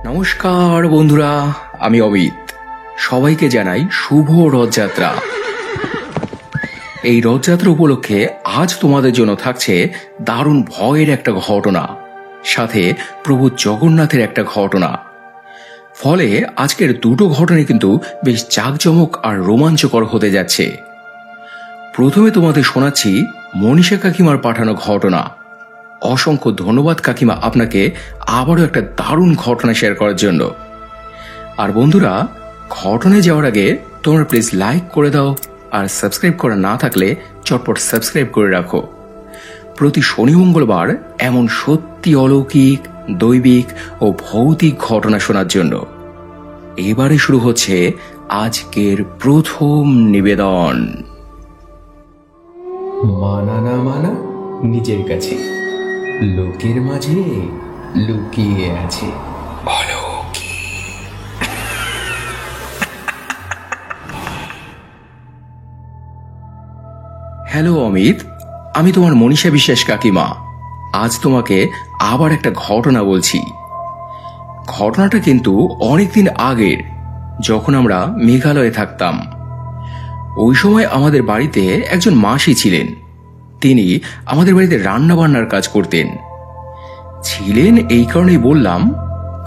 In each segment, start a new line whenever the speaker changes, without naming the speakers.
নমস্কার বন্ধুরা, আমি অমিত। সবাইকে জানাই শুভ রথযাত্রা। এই রথযাত্রা উপলক্ষে আজ তোমাদের জন্য থাকছে দারুণ ভয়ের একটা ঘটনা, সাথে প্রভু জগন্নাথের একটা ঘটনা। ফলে আজকের দুটো ঘটনা কিন্তু বেশ জাঁকজমক আর রোমাঞ্চকর হতে যাচ্ছে। প্রথমে তোমাদের শোনাচ্ছি মনীষা কাকিমার পাঠানো ঘটনা। অসংখ্য ধন্যবাদ কাকিমা আপনাকে আবারও একটা দারুণ ঘটনা শেয়ার করার জন্য। আর বন্ধুরা, ঘটনায় যাওয়ার আগে তোমরা প্লিজ লাইক করে দাও, আর সাবস্ক্রাইব করা না থাকলে চটপট সাবস্ক্রাইব করে রাখো। প্রতি শনি মঙ্গলবার এমন সত্যি অলৌকিক, দৈবিক ও ভৌতিক ঘটনা শোনার জন্য এবারে শুরু হচ্ছে আজকের প্রথম নিবেদন।
মানা না মানা নিজের কাছে, লোকের মাঝে লুকিয়ে আছে।
বলো কি? হ্যালো অমিত, আমি তোমার মনীষা বিশ্বাস কাকিমা। আজ তোমাকে আবার একটা ঘটনা বলছি। ঘটনাটা কিন্তু অনেকদিন আগের, যখন আমরা মেঘালয়ে থাকতাম। ওই সময় আমাদের বাড়িতে একজন মাসি ছিলেন। তিনি আমাদের বাড়িতে রান্না বান্নার কাজ করতেন। ছিলেন এই কারণেই বললাম,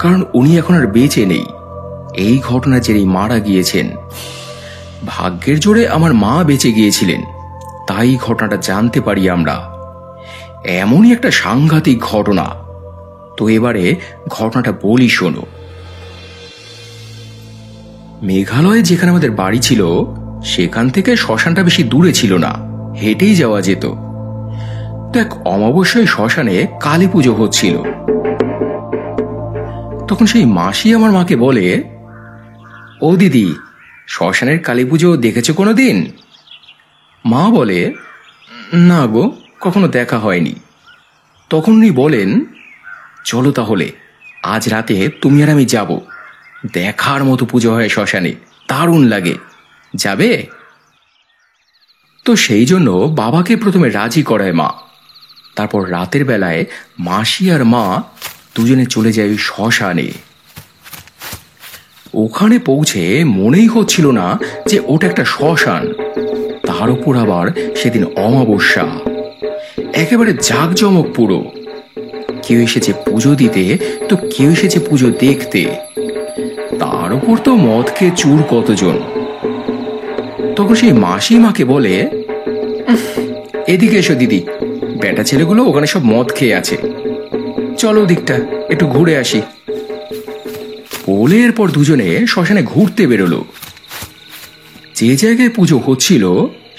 কারণ উনি এখন আর বেঁচে নেই। এই ঘটনার জেরেই মারা গিয়েছেন। ভাগ্যের জোরে আমার মা বেঁচে গিয়েছিলেন, তাই ঘটনাটা জানতে পারি আমরা। এমনই একটা সাংঘাতিক ঘটনা। তো এবারে ঘটনাটা বলি, শোনো। মেঘালয়ে যেখানে আমাদের বাড়ি ছিল, সেখান থেকে শ্মশানটা বেশি দূরে ছিল না, হেঁটেই যাওয়া যেত। তো এক অমাবস্যায় শ্মশানে কালী পুজো হচ্ছিল। তখন সেই মাসি আমার মাকে বলে, ও দিদি, শ্মশানের কালী পুজো দেখেছো কোনোদিন? মা বলে, না গো, কখনো দেখা হয়নি। তখন উনি বলেন, চলো তাহলে আজ রাতে তুমি আর আমি যাব। দেখার মতো পুজো হয় শ্মশানে, দারুণ লাগে, যাবে? তো সেই জন্য বাবাকে প্রথমে রাজি করায় মা। তারপর রাতের বেলায় মাসি আর মা দুজনে চলে যায় ওই শ্মশানে। ওখানে পৌঁছে মনেই হচ্ছিল না যে ওটা একটা শ্মশান। তার উপর আবার সেদিন অমাবস্যা, একেবারে জাঁকজমক পুরো। কেউ এসেছে পুজো দিতে, তো কেউ এসেছে পুজো দেখতে। তার উপর তো মদ খেয়ে চুর কতজন। তখন সেই মাসি মাকে বলে, এদিকে এসো দিদি, বেটা ছেলেগুলো ওখানে সব মদ খেয়ে আছে, চলো দিকটা একটু ঘুরে আসি। বলে এরপর দুজনে শ্মশানে ঘুরতে বেরোলো। যে জায়গায় পুজো হচ্ছিল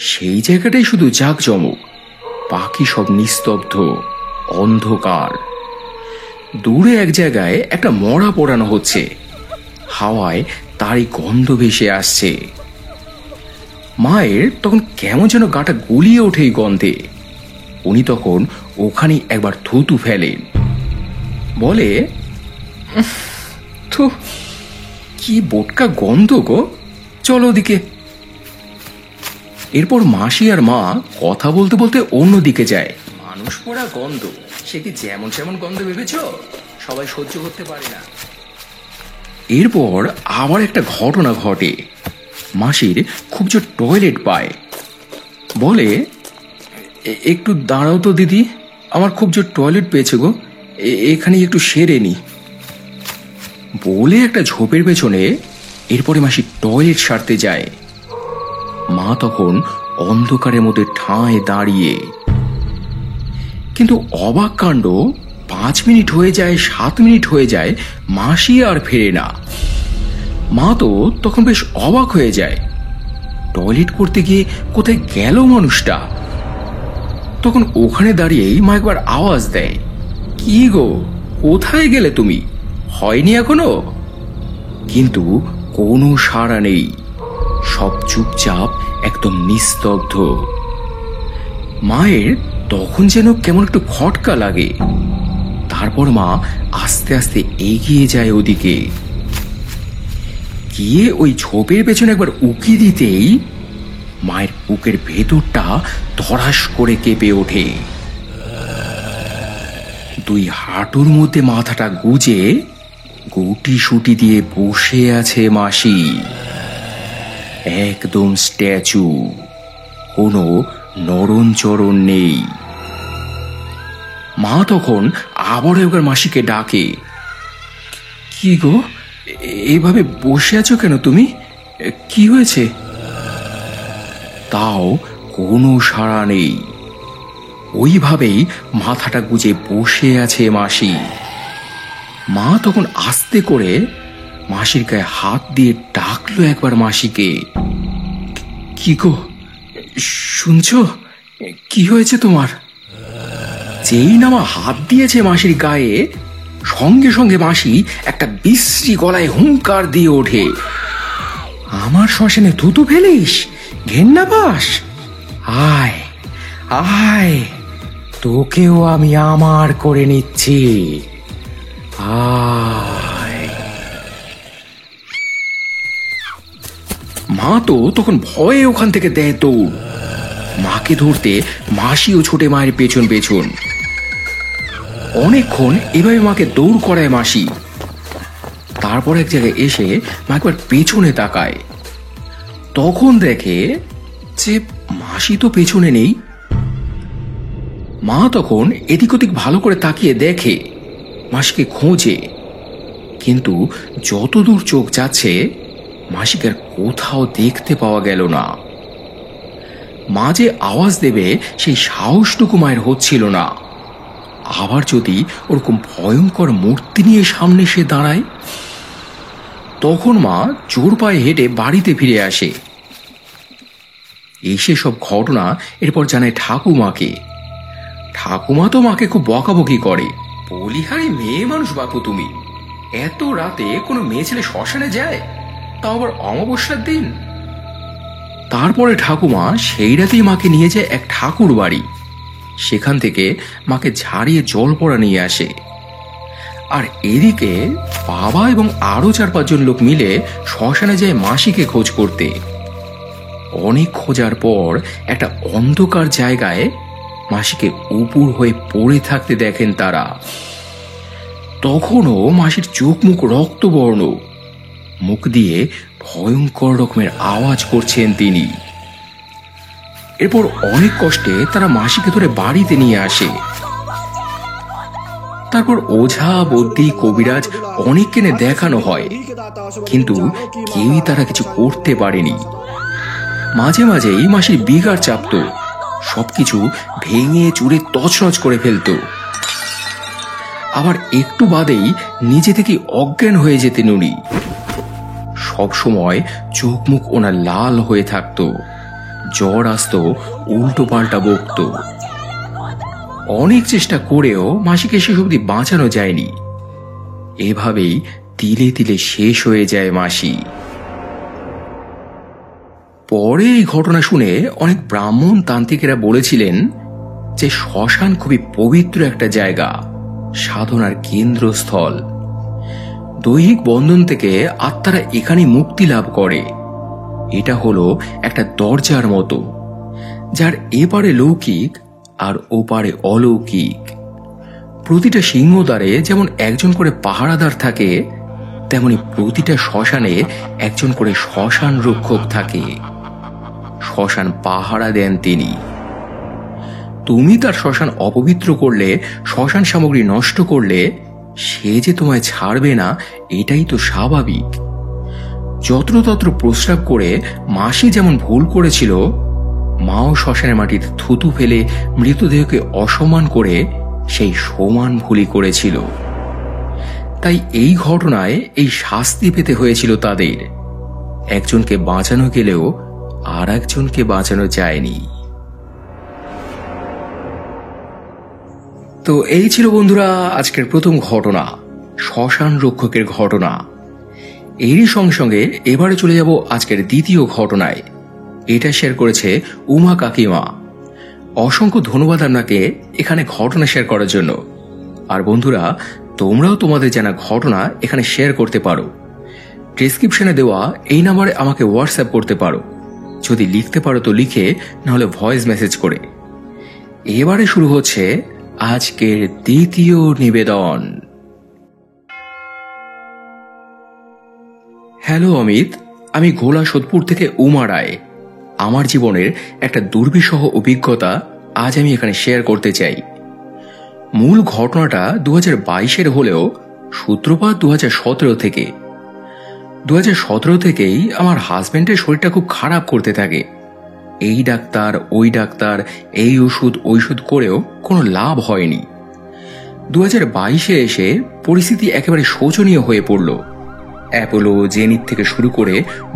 সেই জায়গাটাই শুধু জাঁকজমক, বাকি সব নিস্তব্ধ, অন্ধকার। দূরে এক জায়গায় একটা মড়া পোড়ানো হচ্ছে, হাওয়ায় তারই গন্ধ ভেসে আসছে। মায়ের তখন কেমন যেন গাটা গুলিয়ে ওঠে এই গন্ধে। উনি তখন ওখানে একবার থুতু ফেলেন, বলে, থু, কি বোটকা গন্ধ গো, চলো ওদিকে। এরপর মাসি আর মা কথা বলতে বলতে অন্যদিকে যায়। মানুষ পোড়া গন্ধ, সে কি যেমন যেমন গন্ধ ভেবেছ? সবাই সহ্য করতে পারে না। এরপর আবার একটা ঘটনা ঘটে। মাসির খুব জোর টয়লেট পায়। বলে, একটু দাঁড়াও তো দিদি, আমার খুব জোর টয়লেট পেয়েছে গো, এখানে একটু সেরে নি। বলে একটা ঝোপের পেছনে এরপরে মাসি টয়লেট সারতে যায়। মা তখন অন্ধকারের মধ্যে ঠাঁয় দাঁড়িয়ে। কিন্তু অবাক কাণ্ড, 5 মিনিট হয়ে যায়, 7 মিনিট হয়ে যায়, মাসি আর ফেরে না। মা তো তখন বেশ অবাক হয়ে যায়, টয়লেট করতে গিয়ে কোথায় গেল মানুষটা। তখন ওখানে দাঁড়িয়েই মা একবার আওয়াজ দেয়, কি গো, কোথায় গেলে তুমি, হয়নি এখনো? কিন্তু কোনো সাড়া নেই, সব চুপচাপ, একদম নিস্তব্ধ। মায়ের তখন যেন কেমন একটু খটকা লাগে। তারপর মা আস্তে আস্তে এগিয়ে যায় ওদিকে। গিয়ে ওই ঝোপের পেছনে একবার উকি দিতেই মায়ের বুকের ভেতরটা ধড়াস করে কেঁপে ওঠে। 2 হাঁটুর মধ্যে মাথাটা গুজে গুটি সুটি দিয়ে বসে আছে মাসি, একদম স্ট্যাচু, কোনো নড়নচড়ন নেই। মা তখন আবার একবার মাসিকে ডাকে, কি গো, এইভাবে বসে আছো কেন তুমি? কি হয়েছে? তাও কোনো সাড়া নেই। ওইভাবেই মাথাটা গুজে বসে আছে মাসি। মা তখন আস্তে করে মাসির গায়ে হাত দিয়ে ডাকলো একবার মাসিকে, কি গো, শুনছো? কি হয়েছে তোমার? যেই না মা হাত দিয়েছে মাসির গায়ে, সঙ্গে সঙ্গে মাসি একটা বিশ্রী গলায় হুঙ্কার দিয়ে ওঠে, আমার শ্মশানে থুতু ফেলিস? ঘেন্না পাস? আয় আয়, তোকেও আমি আমার করে নিচ্ছি, আয়। মা তো তখন ভয়ে ওখান থেকে দেয় দৌড়। মাকে ধরতে মাসিও ছোটে মায়ের পেছন পেছন। অনেকক্ষণ এভাবে মাকে দৌড় করায় মাসি। তারপর এক জায়গায় এসে মা একবার পেছনে তাকায়, তখন দেখে যে মাসি তো পেছনে নেই। মা তখন এদিক ওদিক ভালো করে তাকিয়ে দেখে, মাসিকে খোঁজে, কিন্তু যতদূর চোখ যাচ্ছে মাসিকে আর কোথাও দেখতে পাওয়া গেল না। মা যে আওয়াজ দেবে সেই সাহসটুকু মায়ের হচ্ছিল না। আবার যদি ওরকম ভয়ঙ্কর মূর্তি নিয়ে সামনে সে দাঁড়ায়, তখন মা জোর পায়ে হেঁটে বাড়িতে ফিরে আসে। এসে সব ঘটনা এরপর জানায় ঠাকুমাকে। ঠাকুমা তো মাকে খুব বকাবকি করে, বলিহারি মেয়ে মানুষ বাপু তুমি, এত রাতে কোনো মেয়ে ছেলে শ্মশানে যায়, তাও আবার অমাবস্যার দিন। তারপরে ঠাকুমা সেই রাতেই মাকে নিয়ে যায় এক ঠাকুর বাড়ি। সেখান থেকে মাকে ঝাড়িয়ে জল পড়া নিয়ে আসে। আর এদিকে বাবা এবং আরো 4-5 জন লোক মিলে শ্মশানে যায় মাসিকে খোঁজ করতে। অনেক খোঁজার পর একটা অন্ধকার জায়গায় মাসিকে উপুর হয়ে পড়ে থাকতে দেখেন তারা। তখনও মাসির চোখ মুখ রক্তবর্ণ, মুখ দিয়ে ভয়ঙ্কর রকমের আওয়াজ করছেন তিনি। এরপর অনেক কষ্টে তারা মাসিকে ধরে বাড়িতে নিয়ে আসে। তারপর ওঝা বদ্যি কবিরাজ অনেক কেনে দেখানো হয়, কিন্তু কেউই তারা কিছু করতে পারেনি। মাঝে মাঝেই মাসির বিগার চাপতো, সবকিছু ভেঙে চুরে তছনছ করে ফেলতো। আবার একটু বাদেই নিজে থেকে অজ্ঞান হয়ে যেতেন উনি। সবসময় চোখ মুখ ওনার লাল হয়ে থাকতো, জ্বর আসতো, উল্টো পাল্টা বকতো। অনেক চেষ্টা করেও মাসিকে শেষ অবধি বাঁচানো যায়নি। এভাবেই তিলে তিলে শেষ হয়ে যায় মাসি। পরে এই ঘটনা শুনে অনেক ব্রাহ্মণ তান্ত্রিকেরা বলেছিলেন যে শ্মশান খুবই পবিত্র একটা জায়গা, সাধনার কেন্দ্রস্থল। দৈহিক বন্ধন থেকে আত্মারা এখানে মুক্তি লাভ করে। এটা হলো একটা দরজার মতো, যার এপারে লৌকিক আর ওপারে অলৌকিক। প্রতিটা সিংহদ্বারে যেমন একজন করে পাহারাদার থাকে, তেমনি প্রতিটা শ্মশানে একজন করে শ্মশান রক্ষক থাকে। শ্মশান পাহারা দেন তিনি। তুমি তার শ্মশান অপবিত্র করলে, শ্মশান সামগ্রী নষ্ট করলে, সে যে তোমায় ছাড়বে না এটাই তো স্বাভাবিক। যত্রতত্র প্রস্রাব করে মাসি যেমন ভুল করেছিল, মাও শ্মশানের মাটিতে থুতু ফেলে মৃতদেহকে অসম্মান করে সেই সমান ভুলই করেছিল। তাই এই ঘটনায় এই শাস্তি পেতে হয়েছিল তাদের। একজনকে বাঁচানো গেলেও আর একজনকে বাঁচানো যায়নি। তো এই ছিল বন্ধুরা আজকের প্রথম ঘটনা, শ্মশান রক্ষকের ঘটনা। এরই সঙ্গে সঙ্গে এবারে চলে যাব আজকের দ্বিতীয় ঘটনায়। এটা শেয়ার করেছে উমা কাকিমা। অসংখ্য ধন্যবাদ আপনাকে এখানে ঘটনা শেয়ার করার জন্য। আর বন্ধুরা, তোমরাও তোমাদের জানা ঘটনা এখানে শেয়ার করতে পারো। ডেসক্রিপশনে দেওয়া এই নাম্বারে আমাকে হোয়াটসঅ্যাপ করতে পারো। যদি লিখতে পারো তো লিখে, নাহলে ভয়েস মেসেজ করে। এবারে শুরু হচ্ছে আজকের দ্বিতীয় নিবেদন। হ্যালো অমিত, আমি ঘোলা সোদপুর থেকে উমা রায়। আমার জীবনের একটা দুর্বিষহ অভিজ্ঞতা আজ আমি এখানে শেয়ার করতে চাই। মূল ঘটনাটা 2022-এর হলেও সূত্রপাত 2017 থেকে। 2017 থেকেই আমার হাজবেন্ডের শরীরটা খুব খারাপ করতে থাকে। এই ডাক্তার ওই ডাক্তার, এই ওষুধ ওষুধ করেও কোনো লাভ হয়নি। 2022-এ এসে পরিস্থিতি একেবারে শোচনীয় হয়ে পড়ল। অ্যাপোলো, জেনিথ থেকে শুরু করে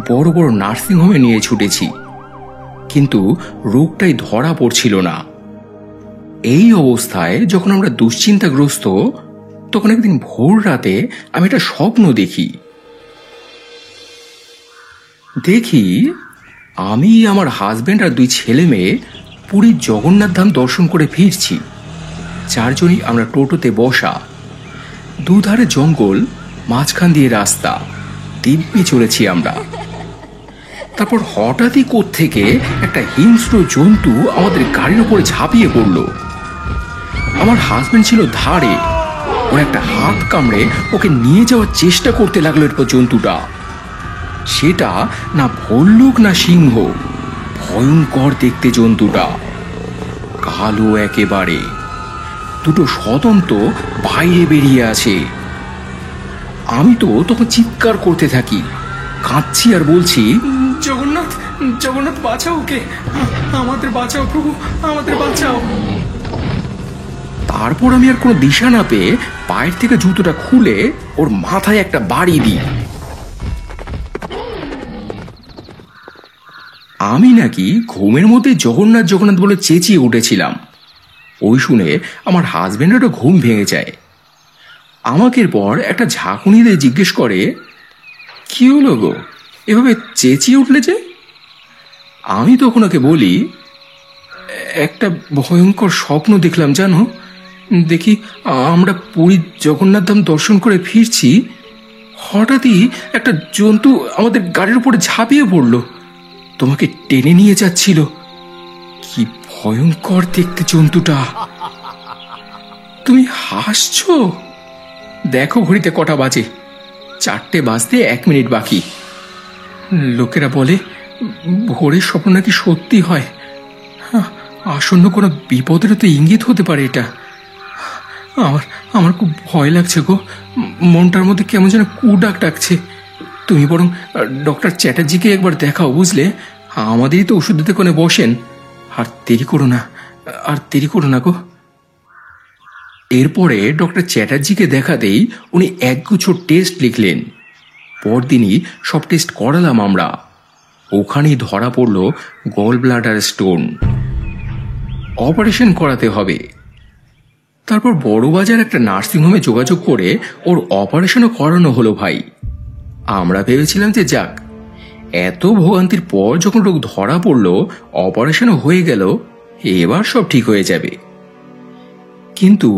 বড় বড় নার্সিংহোমে নিয়ে ছুটেছি, কিন্তু রোগটাই ধরা পড়ছিল না। এই অবস্থায় যখন আমরা দুশ্চিন্তাগ্রস্ত, তখন একদিন ভোর রাতে আমি একটা স্বপ্ন দেখি আমি, আমার হাজবেন্ড আর 2 ছেলে মেয়ে পুরীর জগন্নাথ ধাম দর্শন করে ফিরছি। 4 জনই আমরা টোটোতে বসা, দুধারে জঙ্গল, মাঝখান দিয়ে রাস্তা, দিব্যি চলেছি আমরা। তারপর হঠাৎই কোত্থেকে একটা হিংস্র জন্তু আমাদের গাড়ির উপরে ঝাঁপিয়ে পড়ল। আমার হাজবেন্ড ছিল ধারে, ওর একটা হাত কামড়ে ওকে নিয়ে যাওয়ার চেষ্টা করতে লাগলো। এরপর জন্তুটা, সেটা না ভল্লুক না সিংহ, ভয়ঙ্কর দেখতে জন্তুটা, কালো একেবারে, দুটো স্বতন্ত্র বাইরে বেরিয়ে আছে। আমি তো তখন চিৎকার করতে থাকি, কাঁদছি আর বলছি, জগন্নাথ জগন্নাথ বাঁচাও, ওকে আমাদের বাঁচাও প্রভু, আমাদের বাঁচাও। তারপর আমি আর কোনো দিশা না পেয়ে পায়ের থেকে জুতোটা খুলে ওর মাথায় একটা বাড়ি দিই। আমি নাকি ঘুমের মধ্যে জগন্নাথ জগন্নাথ বলে চেঁচিয়ে উঠেছিলাম। ওই শুনে আমার হাজবেন্ডেরও ঘুম ভেঙে যায়। আমাকে পর একটা ঝাঁকুনি দিয়ে জিজ্ঞেস করে, কি হলো গো, এভাবে চেঁচিয়ে উঠলে যে? আমি তখন ওকে বলি, একটা ভয়ঙ্কর স্বপ্ন দেখলাম জানো। দেখি আমরা পুরীর জগন্নাথ ধাম দর্শন করে ফিরছি, হঠাৎই একটা জন্তু আমাদের গাড়ির উপরে ঝাঁপিয়ে পড়ল, তোমাকে টেনে নিয়ে যাচ্ছিল। কি ভয়ঙ্কর দেখতে জন্তুটা। তুমি হাসছো? দেখো ঘড়িতে কটা বাজে, 4টে বাজতে 1 মিনিট বাকি। লোকেরা বলে ভোরের স্বপ্ন নাকি সত্যি হয়। আসন্ন কোনো বিপদেরও তো ইঙ্গিত হতে পারে এটা। আমার আমার খুব ভয় লাগছে গো, মনটার মধ্যে কেমন যেন কুডাক ডাকছে। তুমি বরং ডক্টর চ্যাটার্জিকে একবার দেখাও, বুঝলে? আমাদেরই তো ওষুধ দিতে কোনে বসেন। আর দেরি করো না গো। এরপরে ডক্টর চ্যাটার্জিকে দেখাতেই উনি একগুচ্ছ টেস্ট লিখলেন। পরদিনই সব টেস্ট করালাম আমরা। ওখানেই ধরা পড়ল গল ব্লাডার স্টোন, অপারেশন করাতে হবে। তারপর বড়বাজার একটা নার্সিংহোমে যোগাযোগ করে ওর অপারেশনও করানো হলো ভাই। আমরা ভেবেছিলাম যে যাক, এত ভোগান্তির পর যখন রোগ ধরা পড়ল, অপারেশনও হয়ে গেল, এবার সব ঠিক হয়ে যাবে। কিন্তু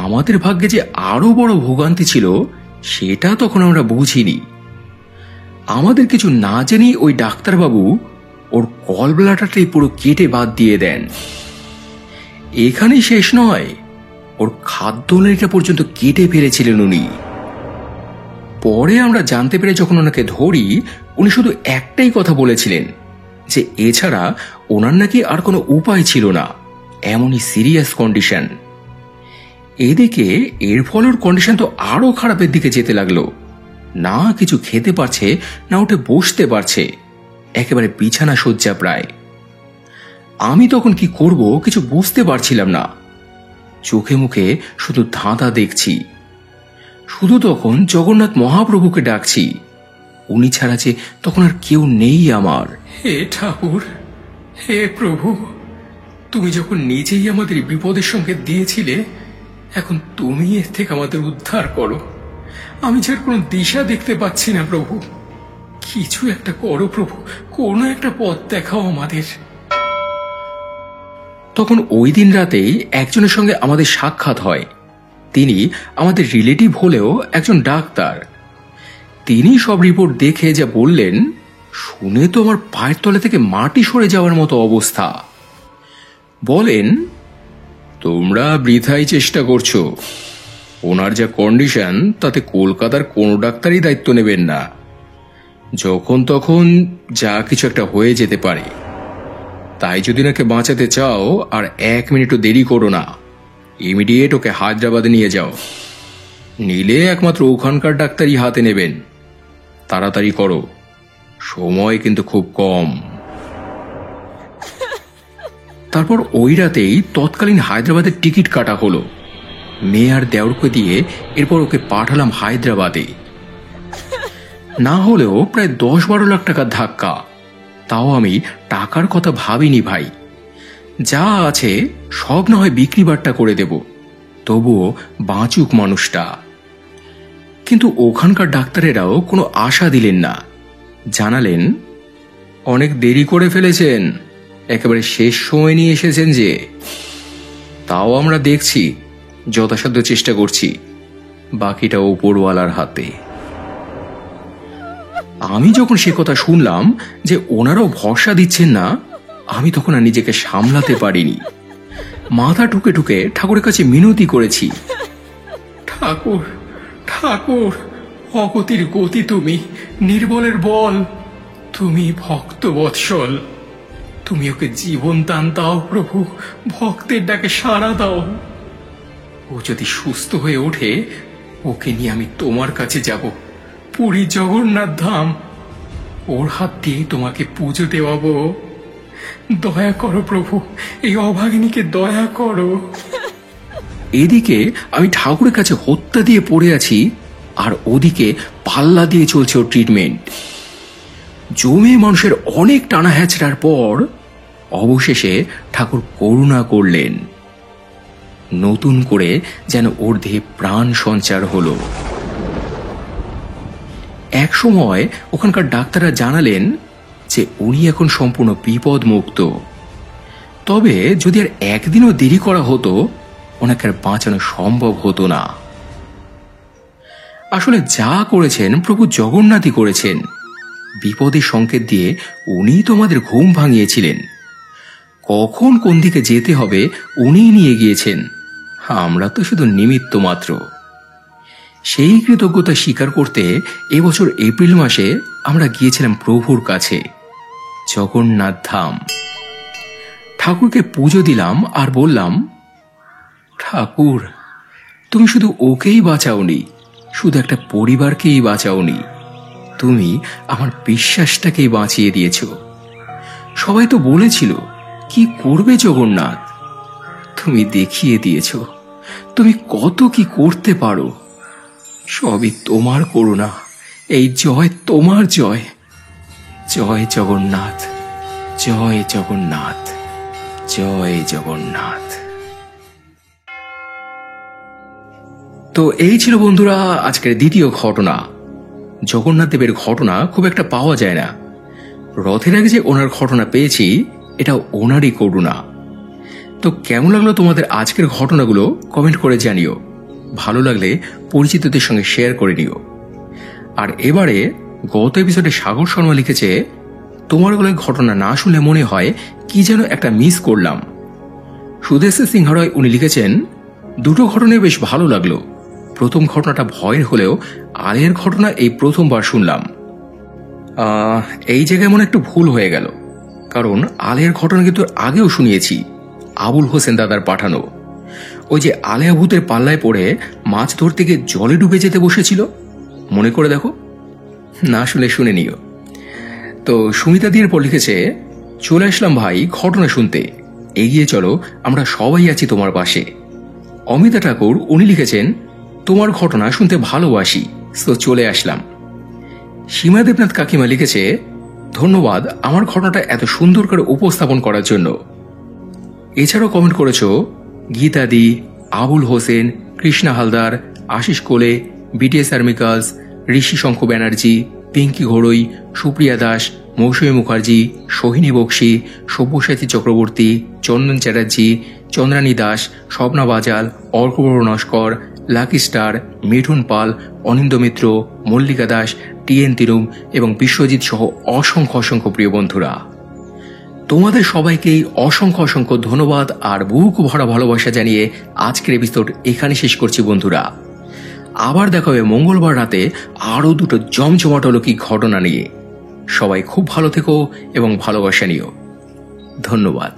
আমাদের ভাগ্যে যে আরো বড় ভোগান্তি ছিল, সেটা তখন আমরা বুঝিনি। আমাদের কিছু না জেনেই ওই ডাক্তারবাবু ওর গল ব্লাডারটাই পুরো কেটে বাদ দিয়ে দেন। এখানেই শেষ নয়, ওর খাদ্যনালীটা পর্যন্ত কেটে ফেলেছিলেন উনি। পরে আমরা জানতে পেরে যখন ওনাকে ধরি, উনি শুধু একটাই কথা বলেছিলেন যে এছাড়া ওনার নাকি আর কোনো উপায় ছিল না, এমনই সিরিয়াস কন্ডিশন। এদিকে এর ফলে ওর কন্ডিশন তো আরো খারাপের দিকে যেতে লাগলো। না কিছু খেতে পারছে, না উঠে বসতে পারছে, একেবারে বিছানা শয্যা প্রায়। আমি তখন কি করব কিছু বুঝতে পারছিলাম না। চোখে মুখে শুধু ধাঁধা দেখছি। শুধু তখন জগন্নাথ মহাপ্রভুকে ডাকছি, উনি ছাড়া যে তখন আর কেউ নেই আমার। হে ঠাকুর, হে প্রভু, তুমি যখন নিজেই আমাদের বিপদের সঙ্গে দিয়েছিলে, এখন তুমি এর থেকে আমাদের উদ্ধার করো। আমি যার কোনো দিশা দেখতে পাচ্ছি না প্রভু, কিছু একটা করো প্রভু, কোনো একটা পথ দেখাও আমাদের। তখন ওই দিন রাতেই একজনের সঙ্গে আমাদের সাক্ষাৎ হয়। তিনি আমাদের রিলেটিভ হলেও একজন ডাক্তার। তিনি সব রিপোর্ট দেখে যা বললেন, শুনে তো আমার পায়ের তলা থেকে মাটি সরে যাওয়ার মতো অবস্থা। বলেন, তোমরা বৃথাই চেষ্টা করছো, ওনার যা কন্ডিশন তাতে কলকাতার কোনো ডাক্তারই দায়িত্ব নেবেন না। যখন তখন যা কিছু একটা হয়ে যেতে পারে। তাই যদি ওনাকে বাঁচাতে চাও আর 1 মিনিটও দেরি করো না, ইমিডিয়েট ওকে হায়দ্রাবাদে নিয়ে যাও। নিলে একমাত্র ওখানকার ডাক্তারই হাতে নেবেন। তাড়াতাড়ি করো, সময় কিন্তু খুব কম। তারপর ওই রাতেই তৎকালীন হায়দ্রাবাদের টিকিট কাটা হলো। মেয়ে আর দেওরকে দিয়ে এরপর ওকে পাঠালাম হায়দ্রাবাদে। না হলেও প্রায় 10-12 লাখ টাকার ধাক্কা। তাও আমি টাকার কথা ভাবিনি ভাই। যা আছে সব না হয় বিক্রি বাট্টা করে দেব, তবুও বাঁচুক মানুষটা। কিন্তু ওখানকার ডাক্তারেরাও কোনো আশা দিলেন না। জানালেন, অনেক দেরি করে ফেলেছেন, একেবারে শেষ সময় নিয়ে এসেছেন যে। তাও আমরা দেখছি, যথাসাধ্য চেষ্টা করছি, বাকিটা উপরওয়ালার হাতে। আমি যখন সে কথা শুনলাম যে ওনারাও ভরসা দিচ্ছেন না, আমি তখন আর নিজেকে সামলাতে পারিনি। মাথা ঠুকে ঠুকে ঠাকুরের কাছে মিনতি করেছি, ঠাকুর ঠাকুর, অগতির গতি তুমি, নির্বলের বল তুমি, ভক্ত বৎসল তুমি, ওকে জীবন দান দাও প্রভু, ভক্তের ডাকে সাড়া দাও। ও যদি সুস্থ হয়ে ওঠে, ওকে নিয়ে আমি তোমার কাছে যাব, পুরী জগন্নাথ ধাম। ওর হাত দিয়ে তোমাকে পুজো দেওয়াবো। দয়া করো প্রভু, এই অভাগিনীকে দয়া করো। এদিকে আমি ঠাকুরের কাছে হত্যা দিয়ে পড়ে আছি, আর ওদিকে পাল্লা দিয়ে চলছে ওর ট্রিটমেন্ট। জমে মানুষের অনেক টানা হ্যাচড়ার পর অবশেষে ঠাকুর করুণা করলেন। নতুন করে যেন ওর দেহে প্রাণ সঞ্চার হলো। এক সময় ওখানকার ডাক্তাররা জানালেন যে উনি এখন সম্পূর্ণ বিপদ মুক্ত। তবে যদি আর একদিনও দেরি করা হতো, ওনাকে আর বাঁচানো সম্ভব হতো না। আসলে যা করেছেন প্রভু জগন্নাথই করেছেন। বিপদের সংকেত দিয়ে উনি তোমাদের ঘুম ভাঙিয়েছিলেন। কখন কোন দিকে যেতে হবে উনিই নিয়ে গিয়েছেন, আমরা তো শুধু নিমিত্ত মাত্র। সেই কৃতজ্ঞতা স্বীকার করতে এবছর এপ্রিল মাসে আমরা গিয়েছিলাম প্রভুর কাছে, জগন্নাথ ধাম। ঠাকুরকে পুজো দিলাম আর বললাম, ঠাকুর তুমি শুধু ওকেই বাঁচাওনি, শুধু একটা পরিবারকেই বাঁচাওনি, তুমি আমার বিশ্বাসটাকেই বাঁচিয়ে দিয়েছ। সবাই তো বলেছিল কি করবে জগন্নাথ, তুমি দেখিয়ে দিয়েছ তুমি কত কি করতে পারো। সবই তোমার করুণা, এই জয় তোমার জয়। জয় জগন্নাথ, জয় জগন্নাথ, জয় জগন্নাথ। তো এই ছিল বন্ধুরা আজকের দ্বিতীয় ঘটনা। জগন্নাথ দেবের ঘটনা খুব একটা পাওয়া যায় না। রথের আগে যে ওনার ঘটনা পেয়েছি, এটা ওনারই করুণা। তো কেমন লাগলো তোমাদের আজকের ঘটনাগুলো কমেন্ট করে জানিও। ভালো লাগলে পরিচিতদের সঙ্গে শেয়ার করে নিও। আর এবারে গত এপিসোডে সাগর শর্মা লিখেছে, তোমার গলায় ঘটনা না শুনলে মনে হয় কি যেন একটা মিস করলাম। সুদেশ সিংহ রয় উনি লিখেছেন, দুটো ঘটনায় বেশ ভালো লাগলো। প্রথম ঘটনাটা ভয়ের হলেও আলের ঘটনা এই প্রথমবার শুনলাম। এই জায়গায় মনে একটু ভুল হয়ে গেল, কারণ আলের ঘটনা কিন্তু আগেও শুনিয়েছি, আবুল হোসেন দাদার পাঠানো। ওই যে আলেয়া ভূতের পাল্লায় পড়ে মাছ ধরতে গিয়ে জলে ডুবে যেতে বসেছিল, মনে করে দেখো, না শুনে শুনে নিও। তো সুমিতা দিয়ের পর লিখেছে, চলে আসলাম ভাই ঘটনা শুনতে, এগিয়ে চলো, আমরা সবাই আছি তোমার পাশে। অমিতা ঠাকুর উনি লিখেছেন, তোমার ঘটনা শুনতে ভালোবাসি, তো চলে আসলাম। সীমা দেবনাথ কাকিমা লিখেছে, ধন্যবাদ আমার ঘটনাটা এত সুন্দর করে উপস্থাপন করার জন্য। এছাড়াও কমেন্ট করেছো গীতাদি, আবুল হোসেন, কৃষ্ণা হালদার, আশিস কোলে, বিটিএস আর্মিকালস, ঋষি শঙ্খ ব্যানার্জি, পিঙ্কি ঘোড়ই, সুপ্রিয়া দাস, মৌসুমী মুখার্জি, সোহিনী বক্সি, সব্যসাচী চক্রবর্তী, চন্দন চ্যাটার্জি, চন্দ্রানী দাস, স্বপ্না বাজাল, অর্কবর নস্কর, লাকি স্টার, মিঠুন পাল, অনিন্দ মিত্র, মল্লিকা দাস, টিএন তিরুম এবং বিশ্বজিৎ সহ অসংখ্য অসংখ্য প্রিয় বন্ধুরা, তোমাদের সবাইকেই অসংখ্য অসংখ্য ধন্যবাদ আর বুক ভরা ভালোবাসা জানিয়ে আজকের এপিসোড এখানে শেষ করছি বন্ধুরা। আবার দেখা হবে মঙ্গলবার রাতে আরো দুটো জমজমাট অলৌকিক ঘটনা নিয়ে। সবাই খুব ভালো থেকো এবং ভালোবাসা নিও। ধন্যবাদ।